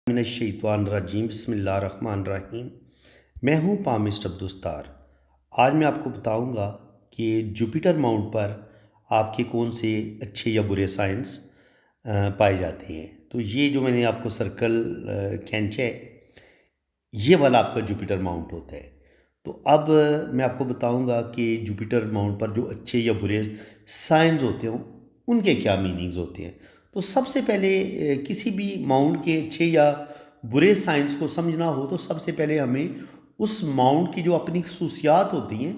من الشیطان الرجیم بسم اللہ الرحمن الرحیم۔ میں ہوں پامسٹ عبدالستار۔ آج میں آپ کو بتاؤں گا کہ جوپیٹر ماؤنٹ پر آپ کے کون سے اچھے یا برے سائنس پائے جاتے ہیں۔ تو یہ جو میں نے آپ کو سرکل کھینچا ہے، یہ والا آپ کا جوپیٹر ماؤنٹ ہوتا ہے۔ تو اب میں آپ کو بتاؤں گا کہ جوپیٹر ماؤنٹ پر جو اچھے یا برے سائنس ہوتے ہیں ان کے کیا میننگز ہوتے ہیں۔ تو سب سے پہلے کسی بھی ماؤنٹ کے اچھے یا برے سائنس کو سمجھنا ہو تو سب سے پہلے ہمیں اس ماؤنٹ کی جو اپنی خصوصیات ہوتی ہیں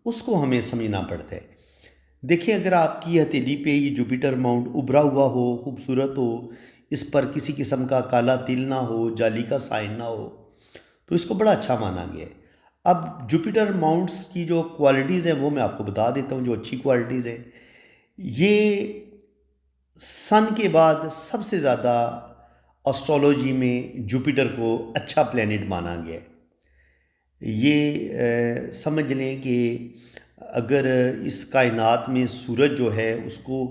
اس کو ہمیں سمجھنا پڑتا ہے۔ دیکھیں، اگر آپ کی ہتھیلی پہ یہ جوپیٹر ماؤنٹ ابھرا ہوا ہو، خوبصورت ہو، اس پر کسی قسم کا کالا تل نہ ہو، جالی کا سائن نہ ہو، تو اس کو بڑا اچھا مانا گیا ہے۔ اب جوپیٹر ماؤنٹس کی جو کوالٹیز ہیں وہ میں آپ کو بتا دیتا ہوں، جو اچھی کوالٹیز ہیں۔ یہ سن کے بعد سب سے زیادہ اسٹرالوجی میں جوپیٹر کو اچھا پلینٹ مانا گیا ہے۔ یہ سمجھ لیں کہ اگر اس کائنات میں سورج جو ہے اس کو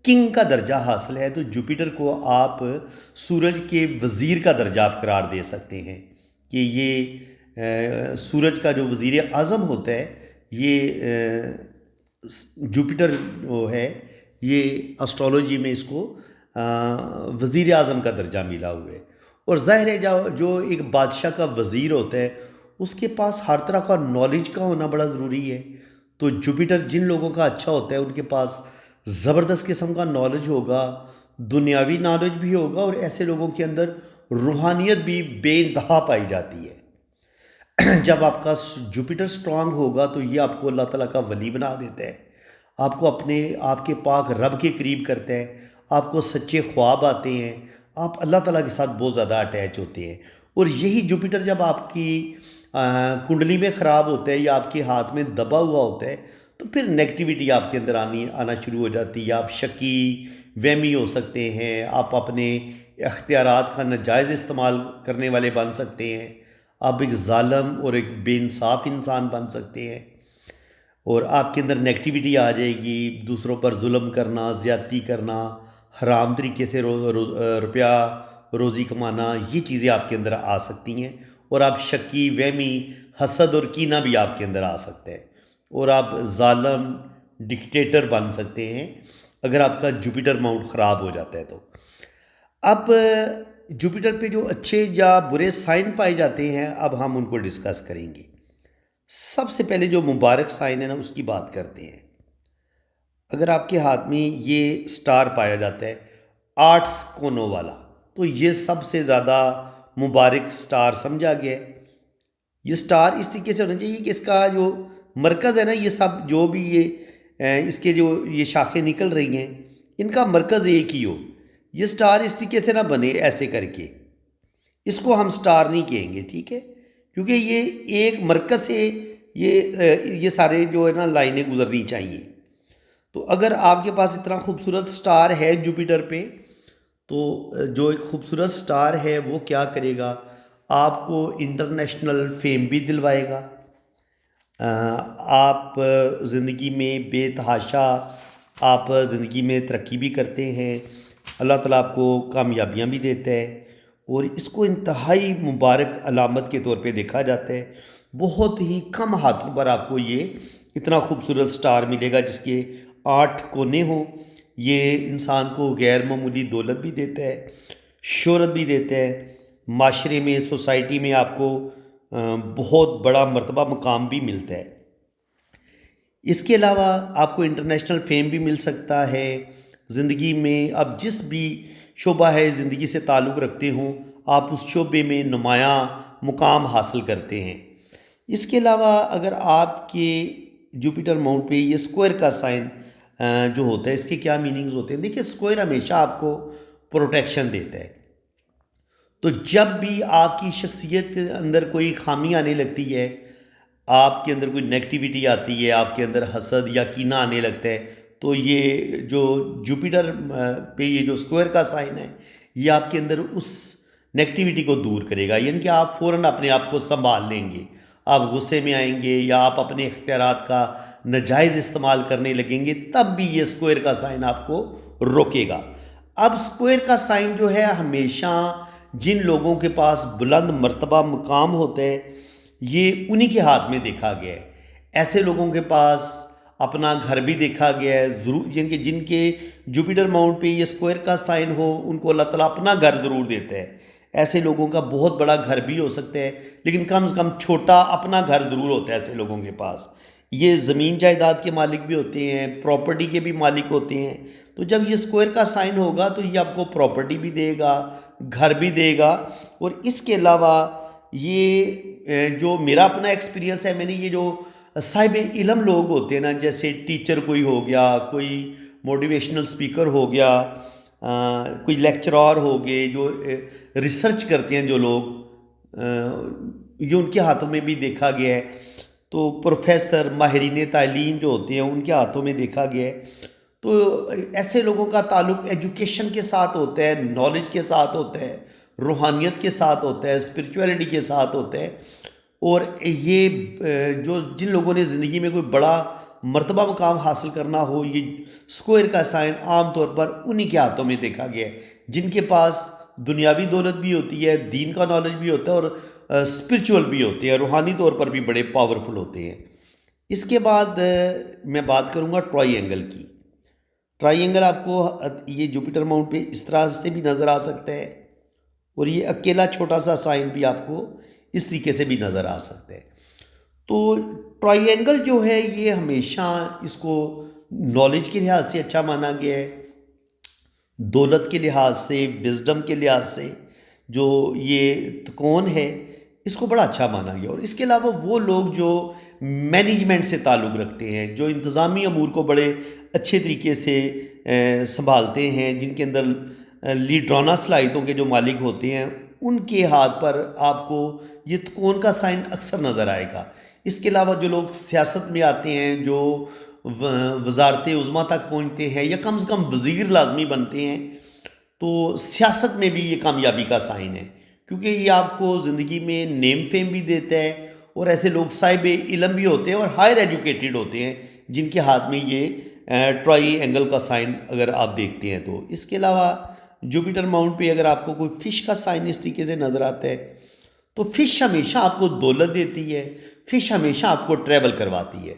کنگ کا درجہ حاصل ہے، تو جوپیٹر کو آپ سورج کے وزیر کا درجہ آپ قرار دے سکتے ہیں کہ یہ سورج کا جو وزیر اعظم ہوتا ہے، یہ جوپیٹر جو ہے یہ اسٹرالوجی میں اس کو وزیر اعظم کا درجہ ملا ہوا ہے۔ اور ظاہر ہے جو ایک بادشاہ کا وزیر ہوتا ہے اس کے پاس ہر طرح کا نالج کا ہونا بڑا ضروری ہے۔ تو جوپیٹر جن لوگوں کا اچھا ہوتا ہے ان کے پاس زبردست قسم کا نالج ہوگا، دنیاوی نالج بھی ہوگا، اور ایسے لوگوں کے اندر روحانیت بھی بے انتہا پائی جاتی ہے۔ جب آپ کا جوپیٹر سٹرانگ ہوگا تو یہ آپ کو اللہ تعالیٰ کا ولی بنا دیتا ہے، آپ کو آپ کے پاک رب کے قریب کرتا ہے، آپ کو سچے خواب آتے ہیں، آپ اللہ تعالیٰ کے ساتھ بہت زیادہ اٹیچ ہوتے ہیں۔ اور یہی جوپیٹر جب آپ کی کنڈلی میں خراب ہوتا ہے یا آپ کے ہاتھ میں دبا ہوا ہوتا ہے تو پھر نیگیٹیوٹی آپ کے اندر آنا شروع ہو جاتی ہے۔ آپ شکی وہمی ہو سکتے ہیں، آپ اپنے اختیارات کا ناجائز استعمال کرنے والے بن سکتے ہیں، آپ ایک ظالم اور ایک بے انصاف انسان بن سکتے ہیں، اور آپ کے اندر نیگیٹیوٹی آ جائے گی۔ دوسروں پر ظلم کرنا، زیادتی کرنا، حرام طریقے سے روپیہ روزی کمانا، یہ چیزیں آپ کے اندر آ سکتی ہیں، اور آپ شکی وہمی، حسد اور کینہ بھی آپ کے اندر آ سکتا ہے، اور آپ ظالم ڈکٹیٹر بن سکتے ہیں اگر آپ کا جوپیٹر ماؤنٹ خراب ہو جاتا ہے۔ تو اب جوپیٹر پہ جو اچھے یا برے سائن پائے جاتے ہیں، اب ہم ان کو ڈسکس کریں گے۔ سب سے پہلے جو مبارک سائن ہے نا اس کی بات کرتے ہیں۔ اگر آپ کے ہاتھ میں یہ سٹار پایا جاتا ہے 8 کونوں والا، تو یہ سب سے زیادہ مبارک سٹار سمجھا گیا ہے۔ یہ سٹار اس طریقے سے ہونا چاہیے کہ اس کا جو مرکز ہے نا، یہ سب جو بھی اس کے جو یہ شاخیں نکل رہی ہیں ان کا مرکز ایک ہی ہو۔ یہ سٹار اس طریقے سے نہ بنے ایسے کر کے، اس کو ہم سٹار نہیں کہیں گے، ٹھیک ہے، کیونکہ یہ ایک مرکز سے یہ سارے جو ہے نا لائنیں گزرنی چاہیے۔ تو اگر آپ کے پاس اتنا خوبصورت سٹار ہے جوپیٹر پہ، تو جو ایک خوبصورت سٹار ہے وہ کیا کرے گا، آپ کو انٹرنیشنل فیم بھی دلوائے گا، آپ زندگی میں بے تحاشا آپ زندگی میں ترقی بھی کرتے ہیں، اللہ تعالیٰ آپ کو کامیابیاں بھی دیتا ہے، اور اس کو انتہائی مبارک علامت کے طور پہ دیکھا جاتا ہے۔ بہت ہی کم ہاتھوں پر آپ کو یہ اتنا خوبصورت سٹار ملے گا جس کے 8 کونے ہوں۔ یہ انسان کو غیر معمولی دولت بھی دیتا ہے، شہرت بھی دیتا ہے، معاشرے میں، سوسائٹی میں آپ کو بہت بڑا مرتبہ مقام بھی ملتا ہے۔ اس کے علاوہ آپ کو انٹرنیشنل فیم بھی مل سکتا ہے۔ زندگی میں آپ جس بھی شعبہ ہے زندگی سے تعلق رکھتے ہوں، آپ اس شعبے میں نمایاں مقام حاصل کرتے ہیں۔ اس کے علاوہ اگر آپ کے جوپیٹر ماؤنٹ پہ یہ اسکوائر کا سائن جو ہوتا ہے، اس کے کیا میننگز ہوتے ہیں؟ دیکھیں، اسکوائر ہمیشہ آپ کو پروٹیکشن دیتا ہے۔ تو جب بھی آپ کی شخصیت کے اندر کوئی خامی آنے لگتی ہے، آپ کے اندر کوئی نیگیٹیوٹی آتی ہے، آپ کے اندر حسد یا کینہ آنے لگتا ہے، تو یہ جو جوپیٹر پہ یہ جو اسکوائر کا سائن ہے یہ آپ کے اندر اس نیگیٹیوٹی کو دور کرے گا، یعنی کہ آپ فوراً اپنے آپ کو سنبھال لیں گے۔ آپ غصے میں آئیں گے یا آپ اپنے اختیارات کا ناجائز استعمال کرنے لگیں گے، تب بھی یہ اسکوائر کا سائن آپ کو روکے گا۔ اب اسکوائر کا سائن جو ہے ہمیشہ جن لوگوں کے پاس بلند مرتبہ مقام ہوتا ہے یہ انہی کے ہاتھ میں دیکھا گیا ہے۔ ایسے لوگوں کے پاس اپنا گھر بھی دیکھا گیا ہے، ضرور جن کے جوپیٹر ماؤنٹ پہ یہ اسکوائر کا سائن ہو ان کو اللہ تعالیٰ اپنا گھر ضرور دیتا ہے۔ ایسے لوگوں کا بہت بڑا گھر بھی ہو سکتا ہے لیکن کم سے کم چھوٹا اپنا گھر ضرور ہوتا ہے ایسے لوگوں کے پاس۔ یہ زمین جائیداد کے مالک بھی ہوتے ہیں، پراپرٹی کے بھی مالک ہوتے ہیں۔ تو جب یہ اسکوائر کا سائن ہوگا تو یہ آپ کو پراپرٹی بھی دے گا، گھر بھی دے گا۔ اور اس کے علاوہ یہ جو میرا اپنا ایکسپیرینس ہے، میں نے یہ جو صاحب علم لوگ ہوتے ہیں نا، جیسے ٹیچر کوئی ہو گیا، کوئی موٹیویشنل سپیکر ہو گیا، کوئی لیکچرار ہو گئے، جو ریسرچ کرتے ہیں جو لوگ، یہ ان کے ہاتھوں میں بھی دیکھا گیا ہے۔ تو پروفیسر، ماہرین تعلیم جو ہوتے ہیں ان کے ہاتھوں میں دیکھا گیا ہے۔ تو ایسے لوگوں کا تعلق ایجوکیشن کے ساتھ ہوتا ہے، نالج کے ساتھ ہوتا ہے، روحانیت کے ساتھ ہوتا ہے، اسپرچویلٹی کے ساتھ ہوتا ہے۔ اور یہ جن لوگوں نے زندگی میں کوئی بڑا مرتبہ مقام حاصل کرنا ہو، یہ اسکوائر کا سائن عام طور پر انہی کے ہاتھوں میں دیکھا گیا ہے، جن کے پاس دنیاوی دولت بھی ہوتی ہے، دین کا نالج بھی ہوتا ہے، اور اسپرچول بھی ہوتے ہیں، روحانی طور پر بھی بڑے پاورفل ہوتے ہیں۔ اس کے بعد میں بات کروں گا ٹرائی اینگل کی۔ ٹرائی اینگل آپ کو یہ جوپیٹر ماؤنٹ پہ اس طرح سے بھی نظر آ سکتا ہے، اور یہ اکیلا چھوٹا سا سائن بھی آپ کو اس طریقے سے بھی نظر آ سکتا ہے۔ تو ٹرائی اینگل جو ہے یہ ہمیشہ اس کو نالج کے لحاظ سے اچھا مانا گیا ہے، دولت کے لحاظ سے، وزڈم کے لحاظ سے جو یہ تکون ہے اس کو بڑا اچھا مانا گیا۔ اور اس کے علاوہ وہ لوگ جو مینجمنٹ سے تعلق رکھتے ہیں، جو انتظامی امور کو بڑے اچھے طریقے سے سنبھالتے ہیں، جن کے اندر لیڈرانہ صلاحیتوں کے جو مالک ہوتے ہیں، ان کے ہاتھ پر آپ کو یہ تکون کا سائن اکثر نظر آئے گا۔ اس کے علاوہ جو لوگ سیاست میں آتے ہیں، جو وزارت عظمیٰ تک پہنچتے ہیں یا کم سے کم وزیر لازمی بنتے ہیں، تو سیاست میں بھی یہ کامیابی کا سائن ہے، کیونکہ یہ آپ کو زندگی میں نیم فیم بھی دیتا ہے۔ اور ایسے لوگ صاحب علم بھی ہوتے ہیں اور ہائر ایجوکیٹڈ ہوتے ہیں جن کے ہاتھ میں یہ ٹرائی اینگل کا سائن اگر آپ دیکھتے ہیں تو۔ اس کے علاوہ جوپیٹر ماؤنٹ پہ اگر آپ کو کوئی فش کا سائن اس طریقے سے نظر آتا ہے تو فش ہمیشہ آپ کو دولت دیتی ہے، فش ہمیشہ آپ کو ٹریول کرواتی ہے۔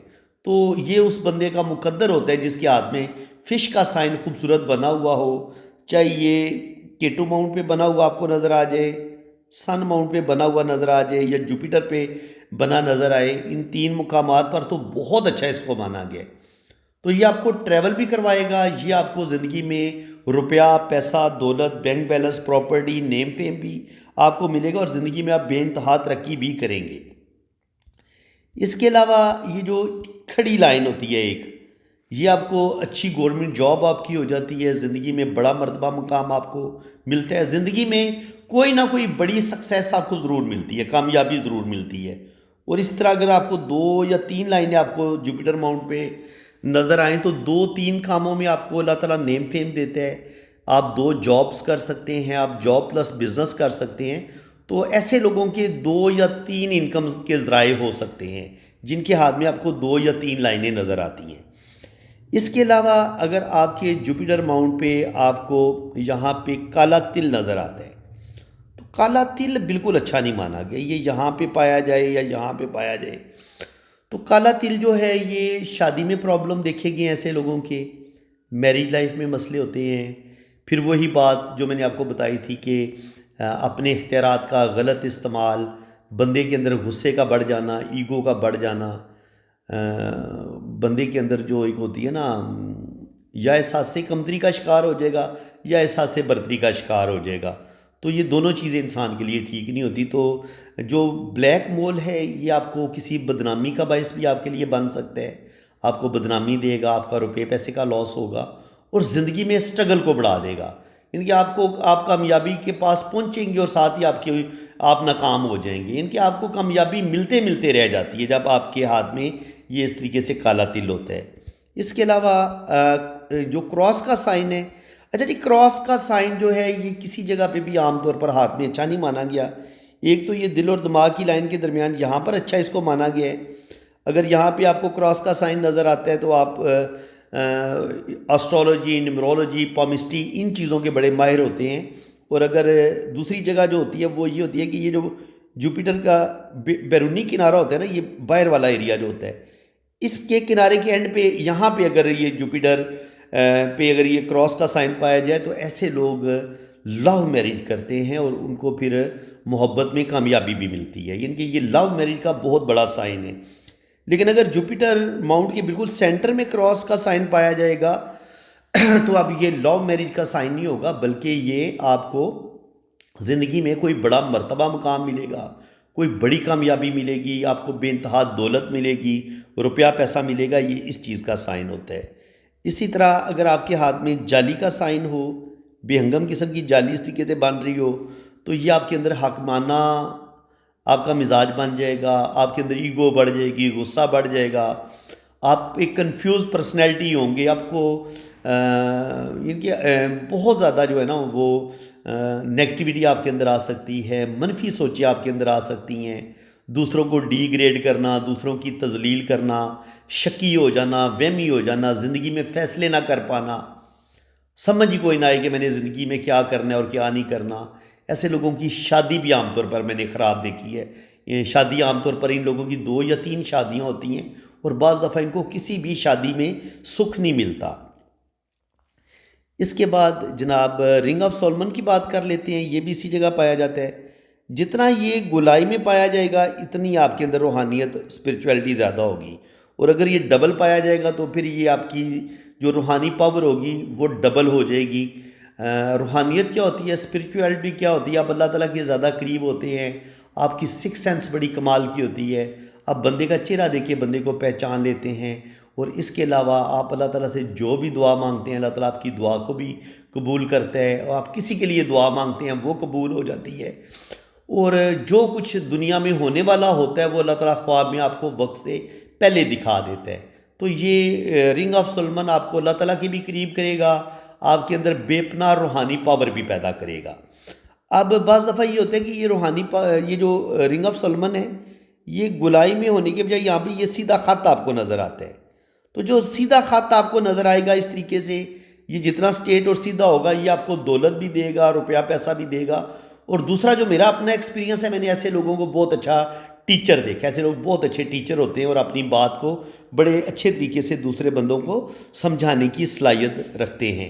تو یہ اس بندے کا مقدر ہوتا ہے جس کے ہاتھ میں فش کا سائن خوبصورت بنا ہوا ہو، چاہے یہ کیٹو ماؤنٹ پہ بنا ہوا آپ کو نظر آ جائے، سن ماؤنٹ پہ بنا ہوا نظر آ جائے، یا جوپیٹر پہ بنا نظر آئے۔ ان تین مقامات پر تو بہت اچھا اس کو مانا گیا ہے۔ تو یہ آپ کو ٹریول بھی کروائے گا، یہ آپ کو زندگی میں روپیہ، پیسہ، دولت، بینک بیلنس، پراپرٹی، نیم فیم بھی آپ کو ملے گا، اور زندگی میں آپ بے انتہا ترقی بھی کریں گے۔ اس کے علاوہ یہ جو کھڑی لائن ہوتی ہے ایک، یہ آپ کو اچھی گورنمنٹ جاب آپ کی ہو جاتی ہے، زندگی میں بڑا مرتبہ مقام آپ کو ملتا ہے، زندگی میں کوئی نہ کوئی بڑی سکسیس آپ کو ضرور ملتی ہے، کامیابی ضرور ملتی ہے۔ اور اس طرح اگر آپ کو 2 یا 3 لائنیں آپ کو جوپیٹر ماؤنٹ پہ نظر آئیں تو 2-3 کاموں میں آپ کو اللہ تعالیٰ نیم فیم دیتا ہے۔ آپ 2 جابس کر سکتے ہیں، آپ جاب پلس بزنس کر سکتے ہیں۔ تو ایسے لوگوں کے 2 یا 3 انکم کے ذرائع ہو سکتے ہیں جن کے ہاتھ میں آپ کو 2 یا 3 لائنیں نظر آتی ہیں۔ اس کے علاوہ اگر آپ کے جوپیٹر ماؤنٹ پہ آپ کو یہاں پہ کالا تل نظر آتا ہے تو کالا تل بالکل اچھا نہیں مانا گیا، یہ یہاں پہ پایا جائے یا یہاں پہ پایا جائے۔ تو کالا تل جو ہے یہ شادی میں پرابلم دیکھے گئے ہیں ایسے لوگوں کے، میریج لائف میں مسئلے ہوتے ہیں۔ پھر وہی بات جو میں نے آپ کو بتائی تھی کہ اپنے اختیارات کا غلط استعمال، بندے کے اندر غصے کا بڑھ جانا، ایگو کا بڑھ جانا، بندے کے اندر جو ایک ہوتی ہے نا، یا احساس کمتری کا شکار ہو جائے گا یا احساس برتری کا شکار ہو جائے گا۔ تو یہ دونوں چیزیں انسان کے لیے ٹھیک نہیں ہوتی۔ تو جو بلیک مول ہے یہ آپ کو کسی بدنامی کا باعث بھی آپ کے لیے بن سکتا ہے، آپ کو بدنامی دے گا، آپ کا روپے پیسے کا لاس ہوگا، اور زندگی میں اسٹرگل کو بڑھا دے گا، یعنی کہ آپ کامیابی کے پاس پہنچیں گے اور ساتھ ہی آپ ناکام ہو جائیں گے، یعنی کہ آپ کو کامیابی ملتے ملتے رہ جاتی ہے جب آپ کے ہاتھ میں یہ اس طریقے سے کالا تل ہوتا ہے۔ اس کے علاوہ جو کراس کا سائن ہے، اچھا جی، کراس کا سائن جو ہے یہ کسی جگہ پہ بھی عام طور پر ہاتھ میں اچھا نہیں مانا گیا۔ ایک تو یہ دل اور دماغ کی لائن کے درمیان یہاں پر اچھا اس کو مانا گیا ہے۔ اگر یہاں پہ آپ کو کراس کا سائن نظر آتا ہے تو آپ اسٹرالوجی، نیمرولوجی، پامسٹری ان چیزوں کے بڑے ماہر ہوتے ہیں، اور اگر دوسری جگہ جو ہوتی ہے وہ یہ ہوتی ہے کہ یہ جو جوپیٹر کا بیرونی کنارہ ہوتا ہے نا، یہ باہر والا ایریا جو ہوتا ہے، اس کے کنارے کے اینڈ پہ یہاں پہ اگر یہ جوپیٹر پہ اگر یہ کراس کا سائن پایا جائے تو ایسے لوگ لو میرج کرتے ہیں اور ان کو پھر محبت میں کامیابی بھی ملتی ہے، یعنی کہ یہ لو میرج کا بہت بڑا سائن ہے۔ لیکن اگر جوپیٹر ماؤنٹ کے بالکل سینٹر میں کراس کا سائن پایا جائے گا تو اب یہ لو میرج کا سائن نہیں ہوگا، بلکہ یہ آپ کو زندگی میں کوئی بڑا مرتبہ مقام ملے گا، کوئی بڑی کامیابی ملے گی، آپ کو بے انتہا دولت ملے گی، روپیہ پیسہ ملے گا، یہ اس چیز کا سائن ہوتا ہے۔ اسی طرح اگر آپ کے ہاتھ میں جالی کا سائن ہو، بے ہنگم قسم کی جالی اس طریقے سے بن رہی ہو، تو یہ آپ کے اندر حکمانہ آپ کا مزاج بن جائے گا، آپ کے اندر ایگو بڑھ جائے گی، غصہ بڑھ جائے گا، آپ ایک کنفیوز پرسنالٹی ہوں گے، آپ کو یعنی کہ بہت زیادہ جو ہے نا وہ نیگیٹیوٹی آپ کے اندر آ سکتی ہے، منفی سوچیں آپ کے اندر آ سکتی ہیں، دوسروں کو ڈی گریڈ کرنا، دوسروں کی تذلیل کرنا، شکی ہو جانا، وہمی ہو جانا، زندگی میں فیصلے نہ کر پانا، سمجھ ہی کوئی نہ آئے کہ میں نے زندگی میں کیا کرنا ہے اور کیا نہیں کرنا۔ ایسے لوگوں کی شادی بھی عام طور پر میں نے خراب دیکھی ہے، یہ شادی عام طور پر ان لوگوں کی 2 یا 3 شادیاں ہوتی ہیں اور بعض دفعہ ان کو کسی بھی شادی میں سکھ نہیں ملتا۔ اس کے بعد جناب رنگ آف سولمن کی بات کر لیتے ہیں، یہ بھی اسی جگہ پایا جاتا ہے۔ جتنا یہ گولائی میں پایا جائے گا اتنی آپ کے اندر روحانیت اسپرچویلٹی زیادہ ہوگی، اور اگر یہ ڈبل پایا جائے گا تو پھر یہ آپ کی جو روحانی پاور ہوگی وہ ڈبل ہو جائے گی۔ روحانیت کیا ہوتی ہے، اسپرچویلٹی کیا ہوتی ہے، آپ اللہ تعالیٰ کے زیادہ قریب ہوتے ہیں، آپ کی سکس سینس بڑی کمال کی ہوتی ہے، آپ بندے کا چہرہ دیکھ کے بندے کو پہچان لیتے ہیں، اور اس کے علاوہ آپ اللہ تعالیٰ سے جو بھی دعا مانگتے ہیں اللہ تعالیٰ آپ کی دعا کو بھی قبول کرتا ہے، اور آپ کسی کے لیے دعا مانگتے ہیں وہ قبول ہو جاتی ہے، اور جو کچھ دنیا میں ہونے والا ہوتا ہے وہ اللہ تعالیٰ خواب میں آپ کو وقت سے پہلے دکھا دیتا ہے۔ تو یہ رنگ آف سولمن آپ کو اللہ تعالیٰ کے بھی قریب کرے گا، آپ کے اندر بے پناہ روحانی پاور بھی پیدا کرے گا۔ اب بعض دفعہ یہ ہوتا ہے کہ یہ یہ جو رنگ آف سولمن ہے یہ گولائی میں ہونے کے بجائے یہاں پہ یہ سیدھا خط آپ کو نظر آتا ہے، تو جو سیدھا خط آپ کو نظر آئے گا اس طریقے سے، یہ جتنا سٹیٹ اور سیدھا ہوگا یہ آپ کو دولت بھی دے گا، روپیہ پیسہ بھی دے گا۔ اور دوسرا جو میرا اپنا ایکسپیرینس ہے، میں نے ایسے لوگوں کو بہت اچھا ٹیچر دیکھا، ایسے لوگ بہت اچھے ٹیچر ہوتے ہیں اور اپنی بات کو بڑے اچھے طریقے سے دوسرے بندوں کو سمجھانے کی صلاحیت رکھتے ہیں۔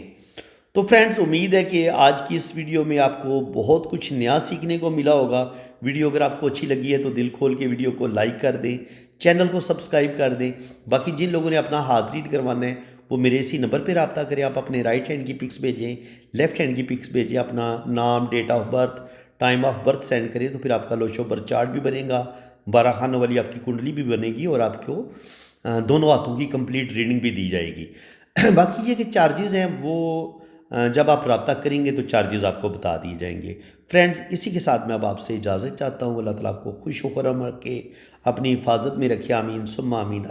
تو فرینڈز، امید ہے کہ آج کی اس ویڈیو میں آپ کو بہت کچھ نیا سیکھنے کو ملا ہوگا۔ ویڈیو اگر آپ کو اچھی لگی ہے تو دل کھول کے ویڈیو کو لائک کر دیں، چینل کو سبسکرائب کر دیں۔ باقی جن لوگوں نے اپنا ہاتھ ریڈ کروانا ہے وہ میرے اسی نمبر پہ رابطہ کریں، آپ اپنے رائٹ ہینڈ کی پکس بھیجیں، لیفٹ ہینڈ کی پکس بھیجیں، اپنا نام، date of birth, time of birth send کریں، تو پھر آپ کا لوشو برتھ چارٹ بھی بنے گا، 12 خانوں والی آپ کی کنڈلی بھی بنے گی، اور آپ کو دونوں ہاتھوں کی کمپلیٹ ریڈنگ بھی دی جائے گی۔ باقی یہ کہ چارجز ہیں وہ جب آپ رابطہ کریں گے تو چارجز آپ کو بتا دیے جائیں گے۔ فرینڈز، اسی کے ساتھ میں اب آپ سے اجازت چاہتا ہوں۔ اللہ تعالیٰ آپ کو خوش و خرم رکھے، اپنی حفاظت میں رکھے، آمین ثم آمین۔